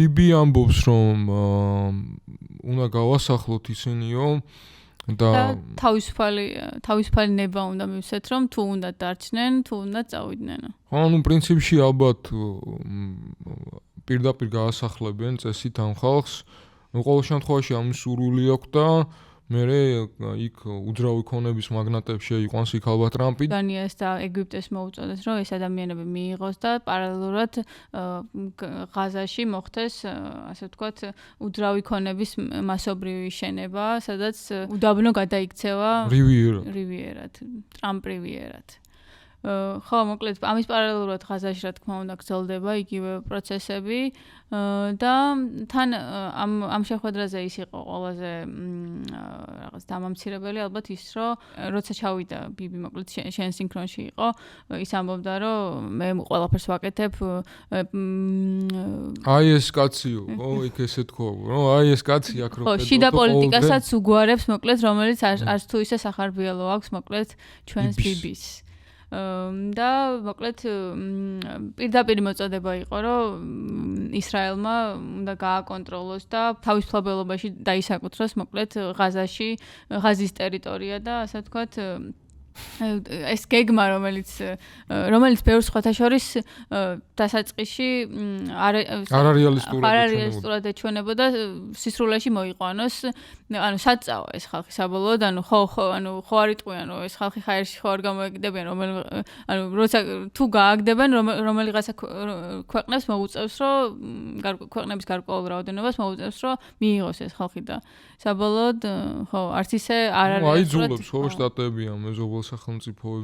ბიბი ამბობს, რომ უნდა გავასახლოთ ისინიო და თავისუფალი ნება უნდა მივცეთ, რომ თუ უნდა დარჩნენ, თუ უნდა წავიდნენ. ხო, ანუ პრინციპში ალბათ პირდაპირ გაასახლებენ წესით ამ ხალხს. ყოველ შემთხვევაში ამის სურვილი აქვს და მერე იქ უძრავი ქონების მაგნატებს შეიყვანს იქ ალბათ ტრამპი. დანიას და ეგვიპტეს მოუწოდეს, რომ ეს ადამიანები მიიღოს და პარალელურად ღაზაში მოხდეს, ასე ვთქვათ, უძრავი ქონების მასობრივი შენება, სადაც უდაბნო გადაიქცევა რივიერად, ტრამპ რივიერად. ხო, მოკლედ, ამის პარალელურად ღაზაში, რა თქმა უნდა, გრძელდება იგივე პროცესები და თან ამ შეხვედრაზე ის იყო ყველაზე რაღაც დამამცირებელი, ალბათ ის, რომ როცა ჩავიდა ბიბი, მოკლედ შენ სინქრონში იყო, ის ამბობდა, რომ მე ყველაფერს ვაკეთებ. აი ეს კაციო, ხო, იქ ესე თქვა, რომ აი ეს კაცი აქ რო ხო, შიდა პოლიტიკასაც უგვარებს, მოკლედ, რომელიც არც თუ ისე სახარბიელო აქვს, მოკლედ, ჩვენს ბიბის. და მოკლედ პირდაპირ მოწოდება იყო, რომ ისრაელმა უნდა გააკონტროლოს და თავისუფლებელობაში დაისაკუთროს მოკლედ ღაზის ტერიტორია და ასე ვთქვათ ეს გეგმა, რომელიც ბევრ სხვათა შორის დასაწყისში არარეალისტურად ეჩვენებოდა სისრულეში მოიყვანოს. ანუ საწაო ეს ხალხი საბოლოოდ, ანუ ხო, ხო არ იტყვიან, რომ ეს ხალხი ხაერში ხო არ გამოეკიდებიან, ანუ როცა თუ გააგდებენ, რომელიღაცა ქვეყნებს მოუწევს, რომ ქვეყნების გარკვეულ რაოდენობას მოუწევს, რომ მიიღოს ეს ხალხი და საბოლოოდ ხო, არც ისე არ არის. აიძულებს ხო შტატები ამ მეზობელ სახელმწიფოებს